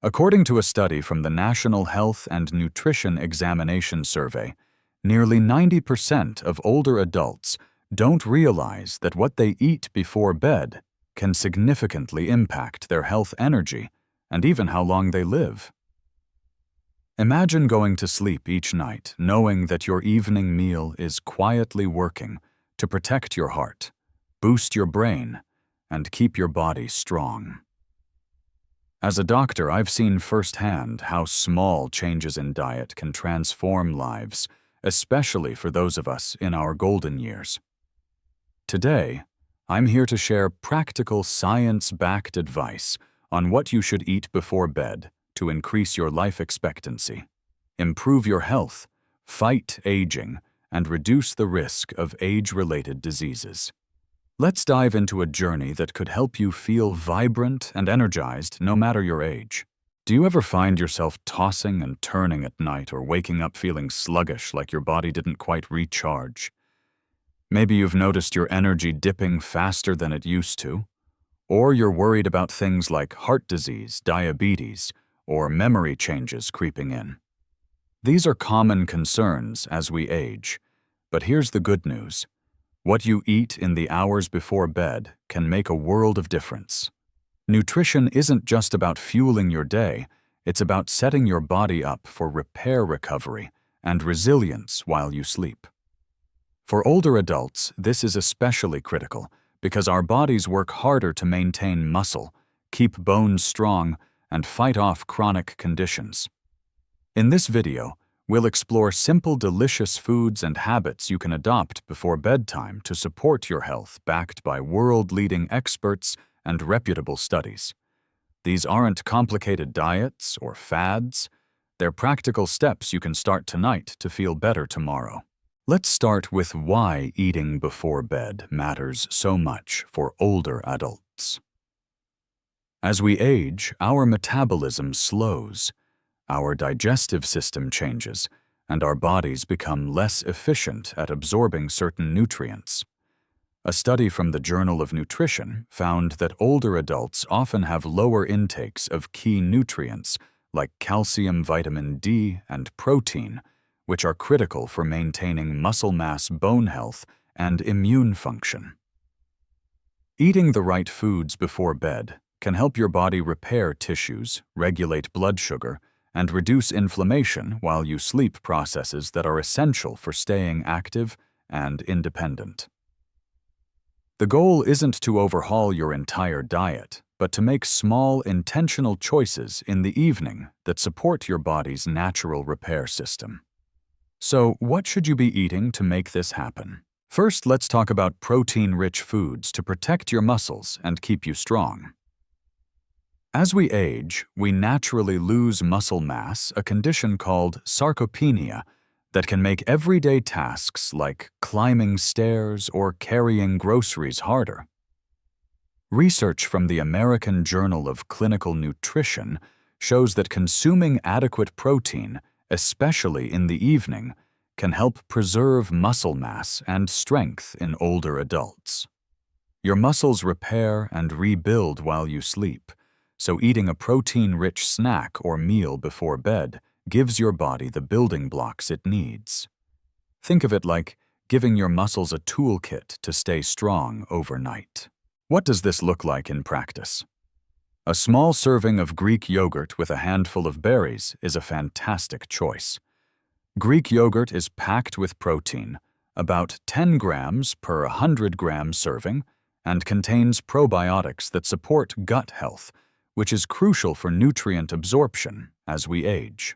According to a study from the National Health and Nutrition Examination Survey, nearly 90% of older adults don't realize that what they eat before bed can significantly impact their health, energy, and even how long they live. Imagine going to sleep each night knowing that your evening meal is quietly working to protect your heart, boost your brain, and keep your body strong. As a doctor, I've seen firsthand how small changes in diet can transform lives, especially for those of us in our golden years. Today, I'm here to share practical science-backed advice on what you should eat before bed to increase your life expectancy, improve your health, fight aging, and reduce the risk of age-related diseases. Let's dive into a journey that could help you feel vibrant and energized no matter your age. Do you ever find yourself tossing and turning at night or waking up feeling sluggish like your body didn't quite recharge? Maybe you've noticed your energy dipping faster than it used to, or you're worried about things like heart disease, diabetes, or memory changes creeping in. These are common concerns as we age, but here's the good news. What you eat in the hours before bed can make a world of difference. Nutrition isn't just about fueling your day, it's about setting your body up for repair, recovery, and resilience while you sleep. For older adults, this is especially critical because our bodies work harder to maintain muscle, keep bones strong, and fight off chronic conditions. In this video, we'll explore simple, delicious foods and habits you can adopt before bedtime to support your health, backed by world-leading experts and reputable studies. These aren't complicated diets or fads. They're practical steps you can start tonight to feel better tomorrow. Let's start with why eating before bed matters so much for older adults. As we age, our metabolism slows. Our digestive system changes, and our bodies become less efficient at absorbing certain nutrients. A study from the Journal of Nutrition found that older adults often have lower intakes of key nutrients like calcium, vitamin D, and protein, which are critical for maintaining muscle mass, bone health, and immune function. Eating the right foods before bed can help your body repair tissues, regulate blood sugar, and reduce inflammation while you sleep, processes that are essential for staying active and independent. The goal isn't to overhaul your entire diet, but to make small, intentional choices in the evening that support your body's natural repair system. So, what should you be eating to make this happen? First, let's talk about protein-rich foods to protect your muscles and keep you strong. As we age, we naturally lose muscle mass, a condition called sarcopenia that can make everyday tasks like climbing stairs or carrying groceries harder. Research from the American Journal of Clinical Nutrition shows that consuming adequate protein, especially in the evening, can help preserve muscle mass and strength in older adults. Your muscles repair and rebuild while you sleep, so eating a protein-rich snack or meal before bed gives your body the building blocks it needs. Think of it like giving your muscles a toolkit to stay strong overnight. What does this look like in practice? A small serving of Greek yogurt with a handful of berries is a fantastic choice. Greek yogurt is packed with protein, about 10 grams per 100 gram serving, and contains probiotics that support gut health, which is crucial for nutrient absorption as we age.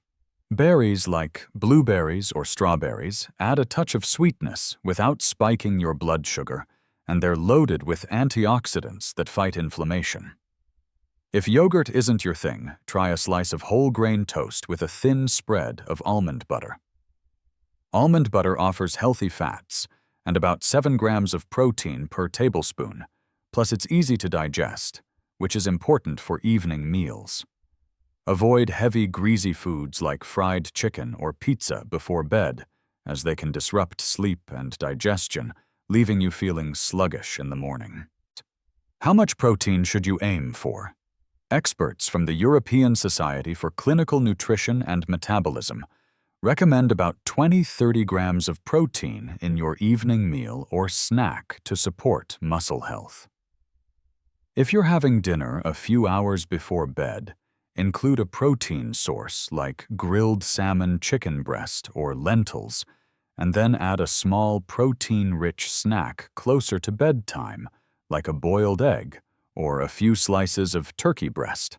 Berries like blueberries or strawberries add a touch of sweetness without spiking your blood sugar, and they're loaded with antioxidants that fight inflammation. If yogurt isn't your thing, try a slice of whole grain toast with a thin spread of almond butter. Almond butter offers healthy fats and about 7 grams of protein per tablespoon, plus it's easy to digest, which is important for evening meals. Avoid heavy, greasy foods like fried chicken or pizza before bed, as they can disrupt sleep and digestion, leaving you feeling sluggish in the morning. How much protein should you aim for? Experts from the European Society for Clinical Nutrition and Metabolism recommend about 20–30 grams of protein in your evening meal or snack to support muscle health. If you're having dinner a few hours before bed, include a protein source like grilled salmon chicken breast or lentils, and then add a small protein-rich snack closer to bedtime, like a boiled egg or a few slices of turkey breast.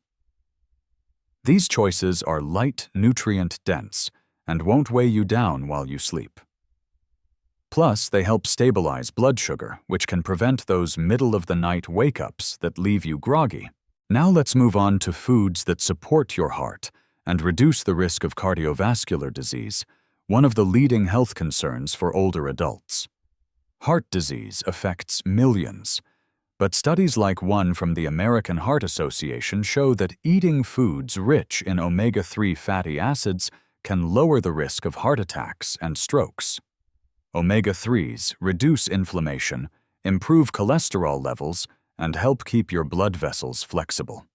These choices are light, nutrient-dense, and won't weigh you down while you sleep. Plus, they help stabilize blood sugar, which can prevent those middle-of-the-night wake-ups that leave you groggy. Now let's move on to foods that support your heart and reduce the risk of cardiovascular disease, one of the leading health concerns for older adults. Heart disease affects millions, but studies like one from the American Heart Association show that eating foods rich in omega-3 fatty acids can lower the risk of heart attacks and strokes. Omega-3s reduce inflammation, improve cholesterol levels, and help keep your blood vessels flexible.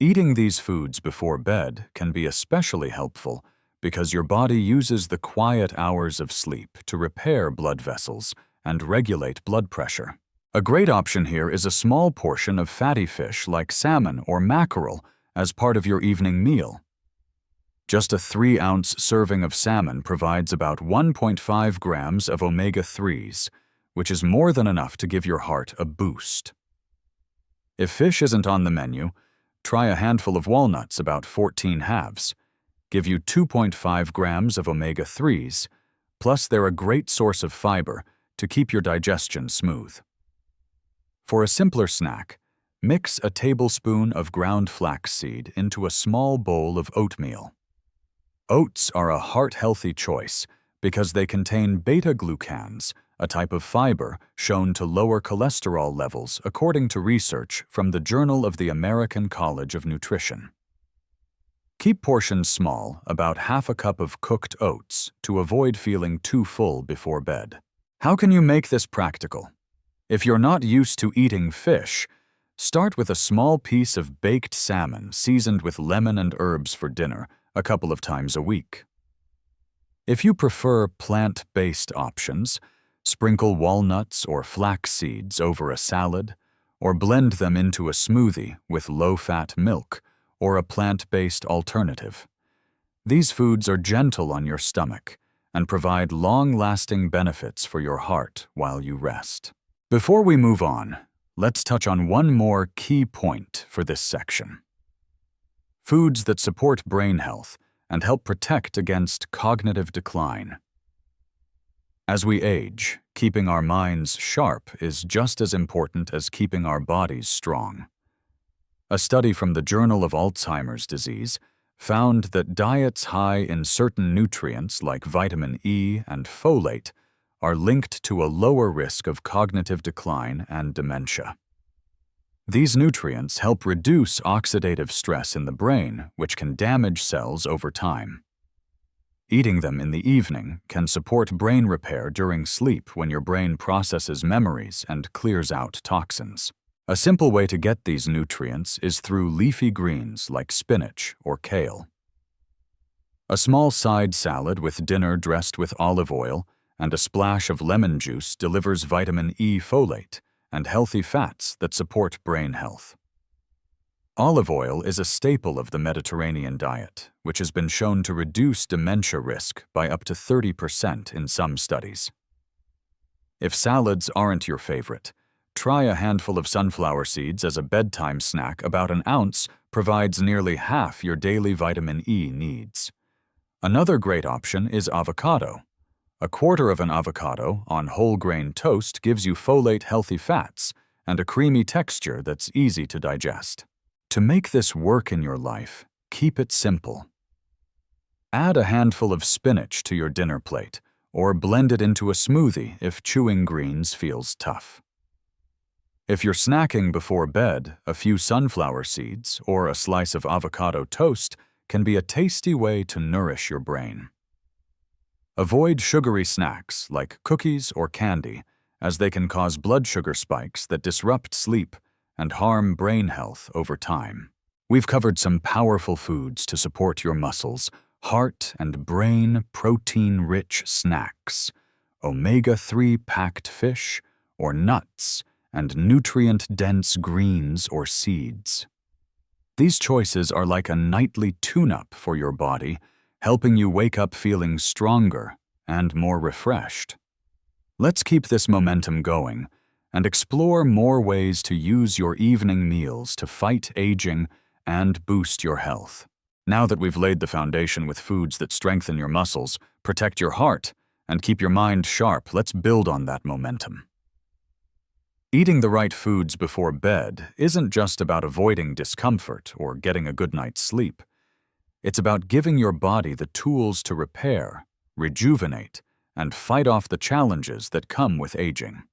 Eating these foods before bed can be especially helpful because your body uses the quiet hours of sleep to repair blood vessels and regulate blood pressure. A great option here is a small portion of fatty fish like salmon or mackerel as part of your evening meal. Just a 3-ounce serving of salmon provides about 1.5 grams of omega-3s, which is more than enough to give your heart a boost. If fish isn't on the menu, try a handful of walnuts, about 14 halves. Give you 2.5 grams of omega-3s, plus they're a great source of fiber to keep your digestion smooth. For a simpler snack, mix a tablespoon of ground flaxseed into a small bowl of oatmeal. Oats are a heart-healthy choice because they contain beta-glucans, a type of fiber shown to lower cholesterol levels according to research from the Journal of the American College of Nutrition. Keep portions small, about half a cup of cooked oats, to avoid feeling too full before bed. How can you make this practical? If you're not used to eating fish, start with a small piece of baked salmon seasoned with lemon and herbs for dinner a couple of times a week. If you prefer plant-based options, sprinkle walnuts or flax seeds over a salad, or blend them into a smoothie with low-fat milk or a plant-based alternative. These foods are gentle on your stomach and provide long-lasting benefits for your heart while you rest. Before we move on, let's touch on one more key point for this section. Foods that support brain health and help protect against cognitive decline. As we age, keeping our minds sharp is just as important as keeping our bodies strong. A study from the Journal of Alzheimer's Disease found that diets high in certain nutrients like vitamin E and folate are linked to a lower risk of cognitive decline and dementia. These nutrients help reduce oxidative stress in the brain, which can damage cells over time. Eating them in the evening can support brain repair during sleep when your brain processes memories and clears out toxins. A simple way to get these nutrients is through leafy greens like spinach or kale. A small side salad with dinner dressed with olive oil and a splash of lemon juice delivers vitamin E folate and healthy fats that support brain health. Olive oil is a staple of the Mediterranean diet, which has been shown to reduce dementia risk by up to 30% in some studies. If salads aren't your favorite, try a handful of sunflower seeds as a bedtime snack. About an ounce provides nearly half your daily vitamin E needs. Another great option is avocado. A quarter of an avocado on whole grain toast gives you folate-healthy fats and a creamy texture that's easy to digest. To make this work in your life, keep it simple. Add a handful of spinach to your dinner plate, or blend it into a smoothie if chewing greens feels tough. If you're snacking before bed, a few sunflower seeds or a slice of avocado toast can be a tasty way to nourish your brain. Avoid sugary snacks like cookies or candy, as they can cause blood sugar spikes that disrupt sleep and harm brain health over time. We've covered some powerful foods to support your muscles, heart and brain protein-rich snacks, omega-3 packed fish or nuts, and nutrient-dense greens or seeds. These choices are like a nightly tune-up for your body, helping you wake up feeling stronger and more refreshed. Let's keep this momentum going and explore more ways to use your evening meals to fight aging and boost your health. Now that we've laid the foundation with foods that strengthen your muscles, protect your heart, and keep your mind sharp, let's build on that momentum. Eating the right foods before bed isn't just about avoiding discomfort or getting a good night's sleep. It's about giving your body the tools to repair, rejuvenate, and fight off the challenges that come with aging.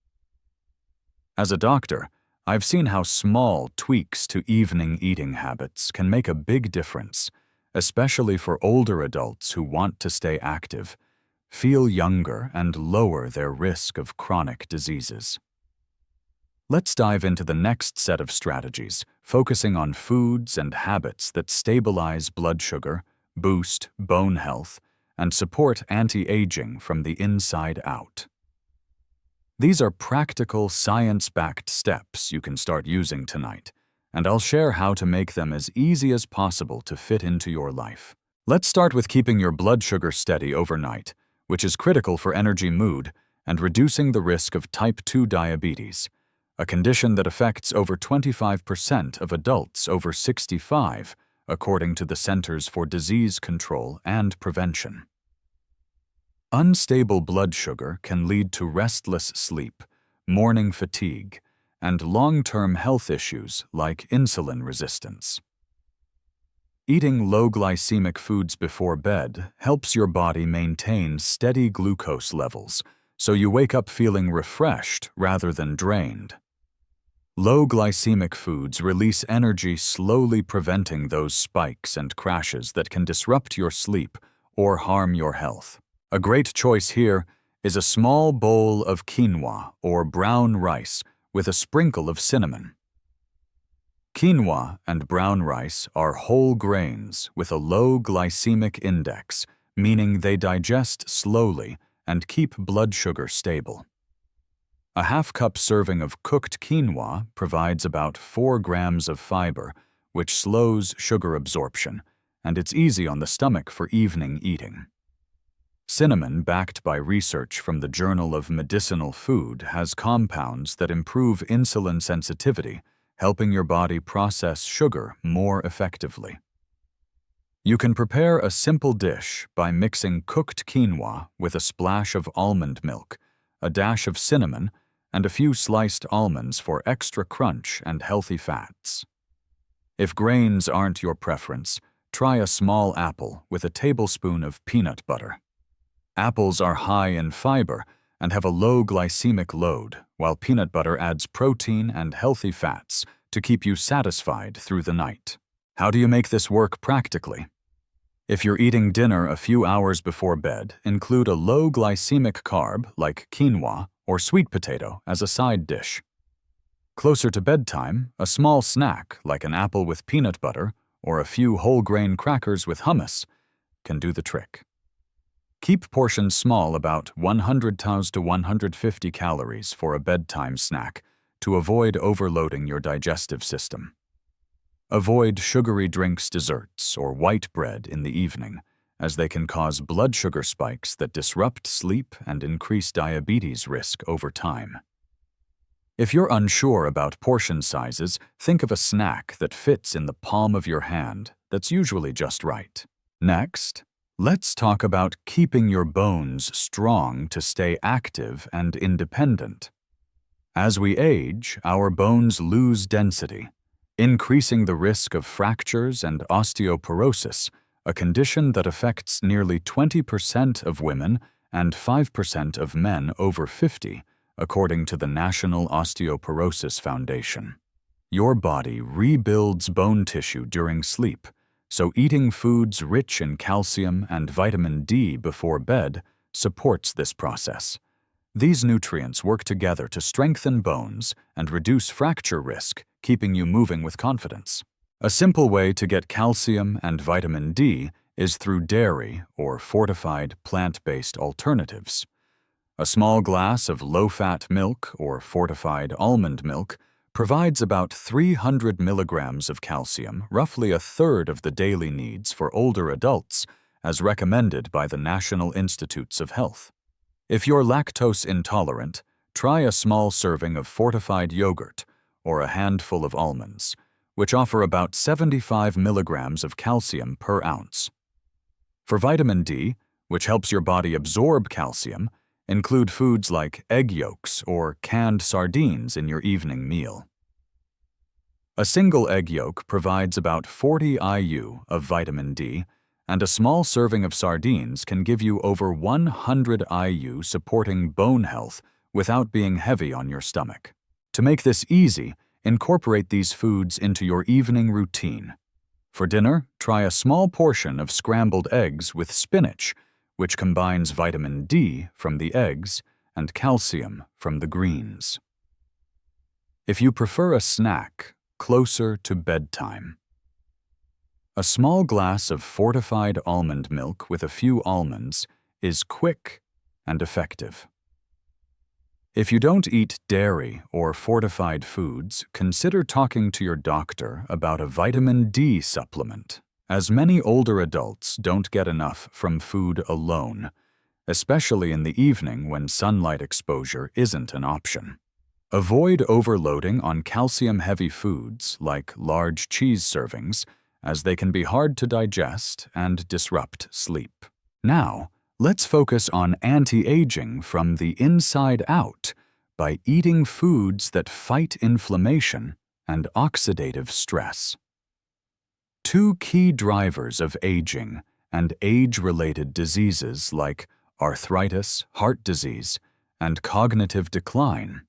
As a doctor, I've seen how small tweaks to evening eating habits can make a big difference, especially for older adults who want to stay active, feel younger, and lower their risk of chronic diseases. Let's dive into the next set of strategies, focusing on foods and habits that stabilize blood sugar, boost bone health, and support anti-aging from the inside out. These are practical, science-backed steps you can start using tonight, and I'll share how to make them as easy as possible to fit into your life. Let's start with keeping your blood sugar steady overnight, which is critical for energy, mood, and reducing the risk of type 2 diabetes, a condition that affects over 25% of adults over 65, according to the Centers for Disease Control and Prevention. Unstable blood sugar can lead to restless sleep, morning fatigue, and long-term health issues like insulin resistance. Eating low glycemic foods before bed helps your body maintain steady glucose levels, so you wake up feeling refreshed rather than drained. Low glycemic foods release energy, slowly preventing those spikes and crashes that can disrupt your sleep or harm your health. A great choice here is a small bowl of quinoa or brown rice with a sprinkle of cinnamon. Quinoa and brown rice are whole grains with a low glycemic index, meaning they digest slowly and keep blood sugar stable. A half-cup serving of cooked quinoa provides about 4 grams of fiber, which slows sugar absorption, and it's easy on the stomach for evening eating. Cinnamon, backed by research from the Journal of Medicinal Food, has compounds that improve insulin sensitivity, helping your body process sugar more effectively. You can prepare a simple dish by mixing cooked quinoa with a splash of almond milk, a dash of cinnamon, and a few sliced almonds for extra crunch and healthy fats. If grains aren't your preference, try a small apple with a tablespoon of peanut butter. Apples are high in fiber and have a low glycemic load, while peanut butter adds protein and healthy fats to keep you satisfied through the night. How do you make this work practically? If you're eating dinner a few hours before bed, include a low glycemic carb like quinoa or sweet potato as a side dish. Closer to bedtime, a small snack like an apple with peanut butter or a few whole grain crackers with hummus can do the trick. Keep portions small, about 100 to 150 calories for a bedtime snack, to avoid overloading your digestive system. Avoid sugary drinks, desserts, or white bread in the evening, as they can cause blood sugar spikes that disrupt sleep and increase diabetes risk over time. If you're unsure about portion sizes, think of a snack that fits in the palm of your hand that's usually just right. Next, let's talk about keeping your bones strong to stay active and independent. As we age, our bones lose density, increasing the risk of fractures and osteoporosis, a condition that affects nearly 20% of women and 5% of men over 50, according to the National Osteoporosis Foundation. Your body rebuilds bone tissue during sleep, so eating foods rich in calcium and vitamin D before bed supports this process. These nutrients work together to strengthen bones and reduce fracture risk, keeping you moving with confidence. A simple way to get calcium and vitamin D is through dairy or fortified plant-based alternatives. A small glass of low-fat milk or fortified almond milk provides about 300 milligrams of calcium, roughly a third of the daily needs for older adults, as recommended by the National Institutes of Health. If you're lactose intolerant, try a small serving of fortified yogurt or a handful of almonds, which offer about 75 milligrams of calcium per ounce. For vitamin D, which helps your body absorb calcium, include foods like egg yolks or canned sardines in your evening meal. A single egg yolk provides about 40 IU of vitamin D, and a small serving of sardines can give you over 100 IU, supporting bone health without being heavy on your stomach. To make this easy, incorporate these foods into your evening routine. For dinner, try a small portion of scrambled eggs with spinach, which combines vitamin D from the eggs and calcium from the greens. If you prefer a snack closer to bedtime, a small glass of fortified almond milk with a few almonds is quick and effective. If you don't eat dairy or fortified foods, consider talking to your doctor about a vitamin D supplement, as many older adults don't get enough from food alone, especially in the evening when sunlight exposure isn't an option. Avoid overloading on calcium-heavy foods like large cheese servings, as they can be hard to digest and disrupt sleep. Now, let's focus on anti-aging from the inside out by eating foods that fight inflammation and oxidative stress. Two key drivers of aging and age-related diseases like arthritis, heart disease, and cognitive decline.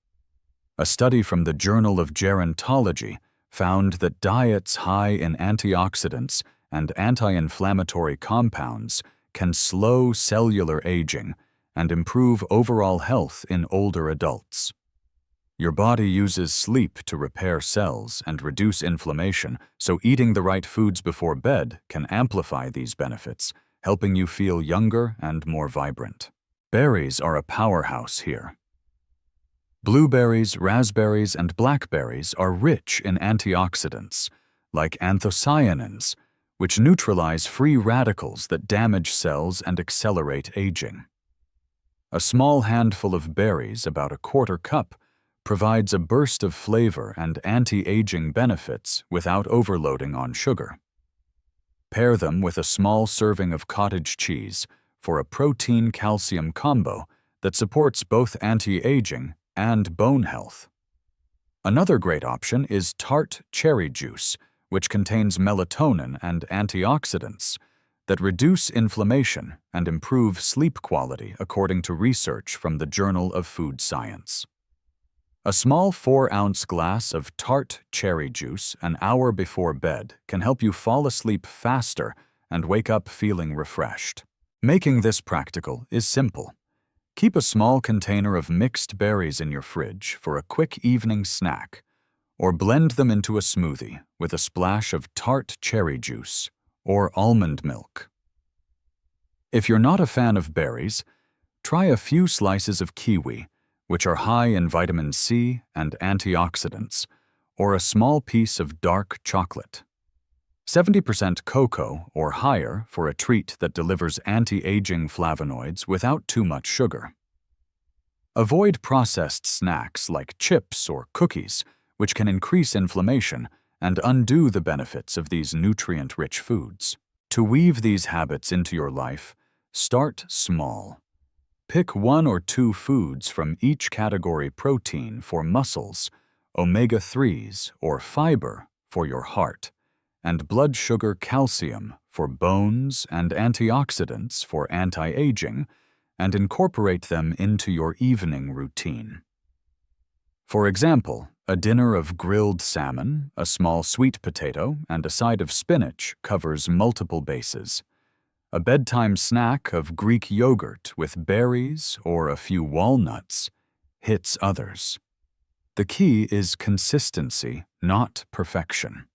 A study from the Journal of Gerontology found that diets high in antioxidants and anti-inflammatory compounds can slow cellular aging and improve overall health in older adults. Your body uses sleep to repair cells and reduce inflammation, so eating the right foods before bed can amplify these benefits, helping you feel younger and more vibrant. Berries are a powerhouse here. Blueberries, raspberries, and blackberries are rich in antioxidants, like anthocyanins, which neutralize free radicals that damage cells and accelerate aging. A small handful of berries, about a quarter cup, provides a burst of flavor and anti-aging benefits without overloading on sugar. Pair them with a small serving of cottage cheese for a protein-calcium combo that supports both anti-aging and bone health. Another great option is tart cherry juice, which contains melatonin and antioxidants that reduce inflammation and improve sleep quality, according to research from the Journal of Food Science. A small 4-ounce glass of tart cherry juice an hour before bed can help you fall asleep faster and wake up feeling refreshed. Making this practical is simple. Keep a small container of mixed berries in your fridge for a quick evening snack, or blend them into a smoothie with a splash of tart cherry juice or almond milk. If you're not a fan of berries, try a few slices of kiwi, which are high in vitamin C and antioxidants, or a small piece of dark chocolate. 70% cocoa or higher for a treat that delivers anti-aging flavonoids without too much sugar. Avoid processed snacks like chips or cookies, which can increase inflammation and undo the benefits of these nutrient-rich foods. To weave these habits into your life, start small. Pick 1 or 2 foods from each category: protein for muscles, omega-3s or fiber for your heart, and blood sugar calcium for bones and antioxidants for anti-aging, and incorporate them into your evening routine. For example, a dinner of grilled salmon, a small sweet potato, and a side of spinach covers multiple bases. A bedtime snack of Greek yogurt with berries or a few walnuts hits others. The key is consistency, not perfection.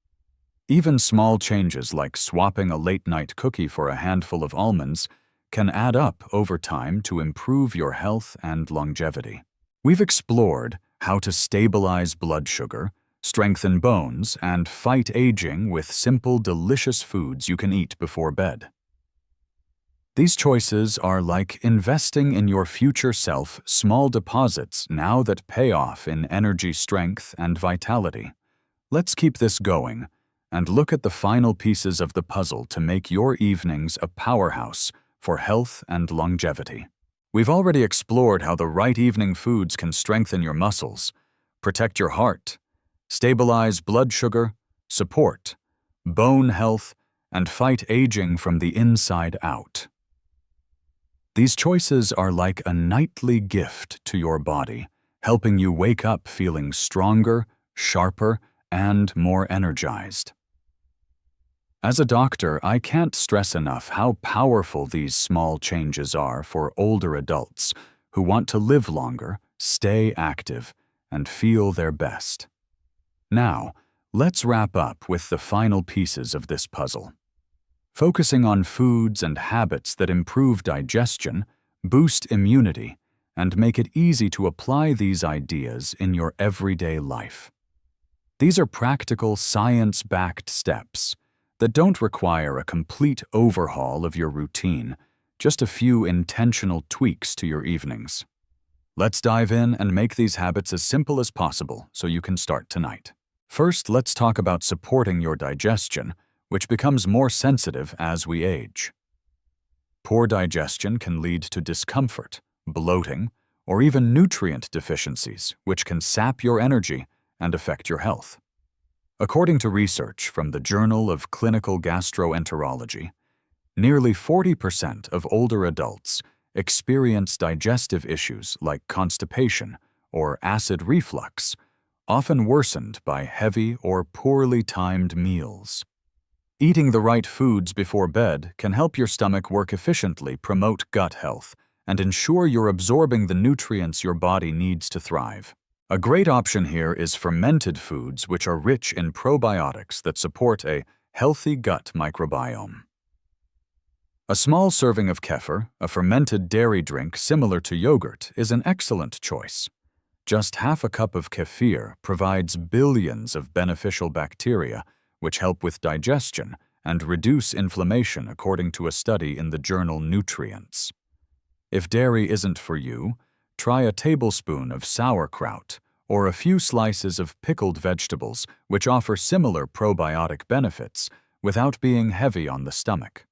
Even small changes like swapping a late-night cookie for a handful of almonds can add up over time to improve your health and longevity. We've explored how to stabilize blood sugar, strengthen bones, and fight aging with simple, delicious foods you can eat before bed. These choices are like investing in your future self, small deposits now that pay off in energy, strength, and vitality. Let's keep this going and look at the final pieces of the puzzle to make your evenings a powerhouse for health and longevity. We've already explored how the right evening foods can strengthen your muscles, protect your heart, stabilize blood sugar, support bone health, and fight aging from the inside out. These choices are like a nightly gift to your body, helping you wake up feeling stronger, sharper, and more energized. As a doctor, I can't stress enough how powerful these small changes are for older adults who want to live longer, stay active, and feel their best. Now, let's wrap up with the final pieces of this puzzle. Focusing on foods and habits that improve digestion, boost immunity, and make it easy to apply these ideas in your everyday life. These are practical, science-backed steps that don't require a complete overhaul of your routine, just a few intentional tweaks to your evenings. Let's dive in and make these habits as simple as possible so you can start tonight. First, let's talk about supporting your digestion, which becomes more sensitive as we age. Poor digestion can lead to discomfort, bloating, or even nutrient deficiencies, which can sap your energy and affect your health. According to research from the Journal of Clinical Gastroenterology, nearly 40% of older adults experience digestive issues like constipation or acid reflux, often worsened by heavy or poorly timed meals. Eating the right foods before bed can help your stomach work efficiently, promote gut health, and ensure you're absorbing the nutrients your body needs to thrive. A great option here is fermented foods, which are rich in probiotics that support a healthy gut microbiome. A small serving of kefir, a fermented dairy drink similar to yogurt, is an excellent choice. Just half a cup of kefir provides billions of beneficial bacteria, which help with digestion and reduce inflammation, according to a study in the journal Nutrients. If dairy isn't for you, try a tablespoon of sauerkraut or a few slices of pickled vegetables, which offer similar probiotic benefits without being heavy on the stomach.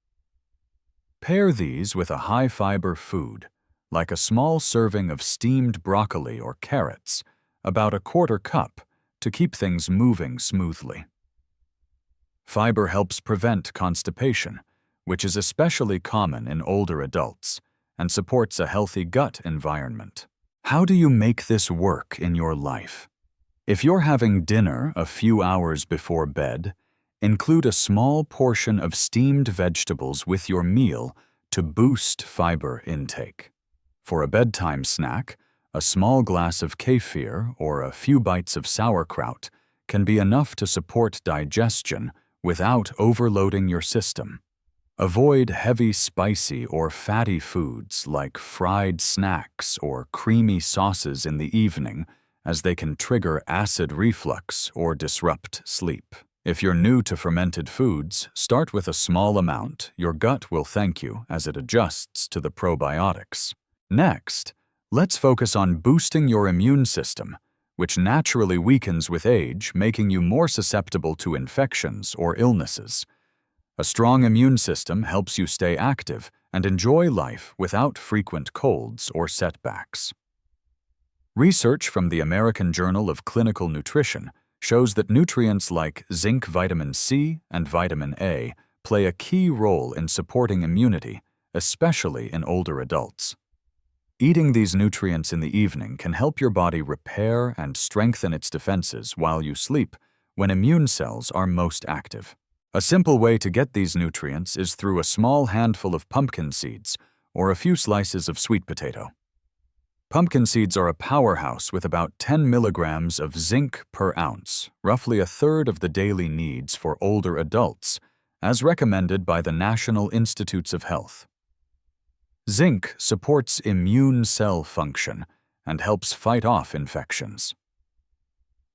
Pair these with a high-fiber food, like a small serving of steamed broccoli or carrots, about a quarter cup, to keep things moving smoothly. Fiber helps prevent constipation, which is especially common in older adults, and supports a healthy gut environment. How do you make this work in your life? If you're having dinner a few hours before bed, include a small portion of steamed vegetables with your meal to boost fiber intake. For a bedtime snack, a small glass of kefir or a few bites of sauerkraut can be enough to support digestion without overloading your system. Avoid heavy, spicy, or fatty foods like fried snacks or creamy sauces in the evening, as they can trigger acid reflux or disrupt sleep. If you're new to fermented foods, start with a small amount. Your gut will thank you as it adjusts to the probiotics. Next, let's focus on boosting your immune system, which naturally weakens with age, making you more susceptible to infections or illnesses. A strong immune system helps you stay active and enjoy life without frequent colds or setbacks. Research from the American Journal of Clinical Nutrition shows that nutrients like zinc, vitamin C, and vitamin A play a key role in supporting immunity, especially in older adults. Eating these nutrients in the evening can help your body repair and strengthen its defenses while you sleep, when immune cells are most active. A simple way to get these nutrients is through a small handful of pumpkin seeds or a few slices of sweet potato. Pumpkin seeds are a powerhouse with about 10 milligrams of zinc per ounce, roughly a third of the daily needs for older adults, as recommended by the National Institutes of Health. Zinc supports immune cell function and helps fight off infections.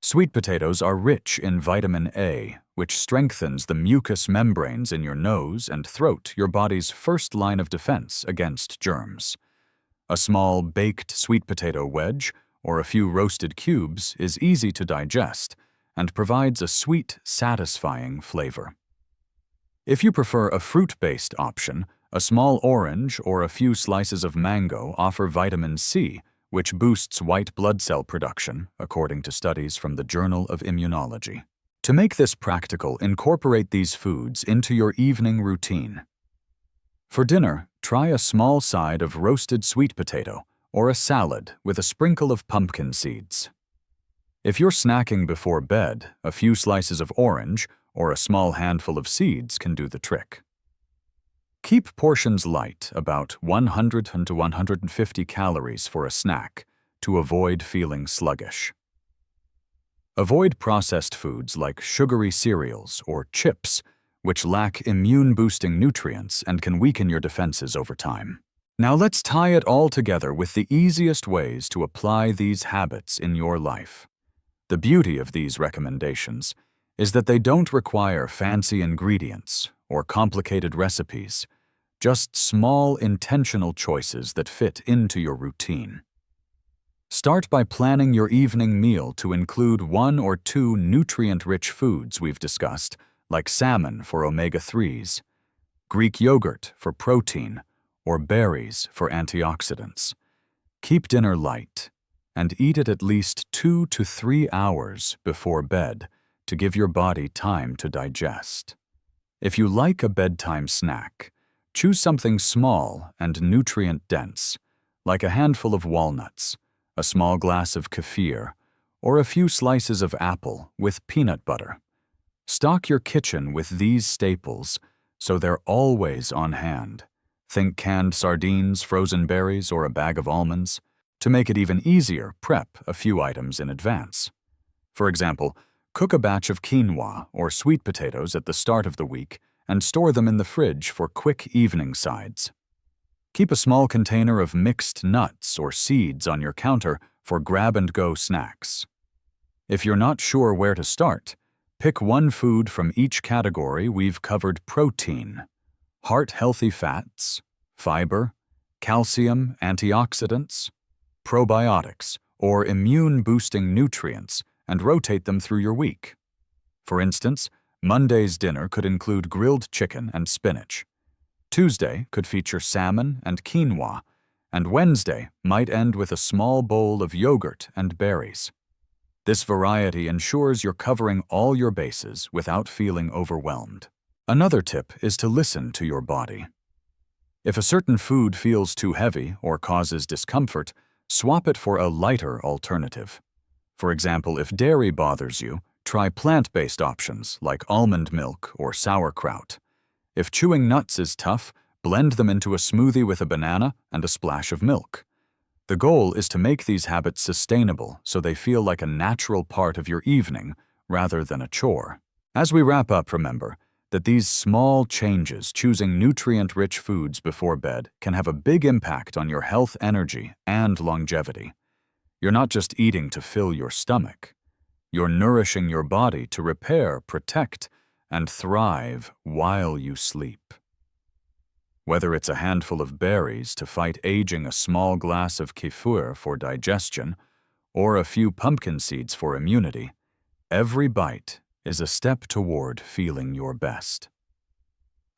Sweet potatoes are rich in vitamin A, which strengthens the mucous membranes in your nose and throat, your body's first line of defense against germs. A small baked sweet potato wedge or a few roasted cubes is easy to digest and provides a sweet, satisfying flavor. If you prefer a fruit-based option, a small orange or a few slices of mango offer vitamin C, which boosts white blood cell production, according to studies from the Journal of Immunology. To make this practical, incorporate these foods into your evening routine. For dinner, try a small side of roasted sweet potato or a salad with a sprinkle of pumpkin seeds. If you're snacking before bed, a few slices of orange or a small handful of seeds can do the trick. Keep portions light, about 100 to 150 calories for a snack, to avoid feeling sluggish. Avoid processed foods like sugary cereals or chips, which lack immune-boosting nutrients and can weaken your defenses over time. Now let's tie it all together with the easiest ways to apply these habits in your life. The beauty of these recommendations is that they don't require fancy ingredients or complicated recipes, just small, intentional choices that fit into your routine. Start by planning your evening meal to include 1 or 2 nutrient-rich foods we've discussed, like salmon for omega-3s, Greek yogurt for protein, or berries for antioxidants. Keep dinner light, and eat it at least 2 to 3 hours before bed to give your body time to digest. If you like a bedtime snack, choose something small and nutrient-dense, like a handful of walnuts, a small glass of kefir, or a few slices of apple with peanut butter. Stock your kitchen with these staples so they're always on hand. Think canned sardines, frozen berries, or a bag of almonds. To make it even easier, prep a few items in advance. For example, cook a batch of quinoa or sweet potatoes at the start of the week and store them in the fridge for quick evening sides. Keep a small container of mixed nuts or seeds on your counter for grab-and-go snacks. If you're not sure where to start, pick one food from each category we've covered: protein, heart-healthy fats, fiber, calcium, antioxidants, probiotics, or immune-boosting nutrients, and rotate them through your week. For instance, Monday's dinner could include grilled chicken and spinach. Tuesday could feature salmon and quinoa, and Wednesday might end with a small bowl of yogurt and berries. This variety ensures you're covering all your bases without feeling overwhelmed. Another tip is to listen to your body. If a certain food feels too heavy or causes discomfort, swap it for a lighter alternative. For example, if dairy bothers you, try plant-based options like almond milk or sauerkraut. If chewing nuts is tough, blend them into a smoothie with a banana and a splash of milk. The goal is to make these habits sustainable so they feel like a natural part of your evening rather than a chore. As we wrap up, remember that these small changes, choosing nutrient-rich foods before bed, can have a big impact on your health, energy, and longevity. You're not just eating to fill your stomach. You're nourishing your body to repair, protect, and thrive while you sleep. Whether it's a handful of berries to fight aging, a small glass of kefir for digestion, or a few pumpkin seeds for immunity, every bite is a step toward feeling your best.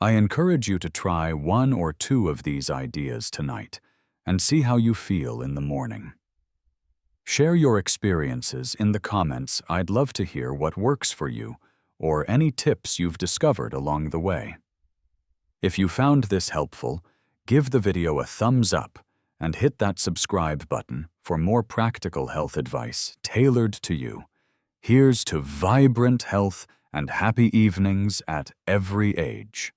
I encourage you to try 1 or 2 of these ideas tonight and see how you feel in the morning. Share your experiences in the comments. I'd love to hear what works for you or any tips you've discovered along the way. If you found this helpful, give the video a thumbs up and hit that subscribe button for more practical health advice tailored to you. Here's to vibrant health and happy evenings at every age.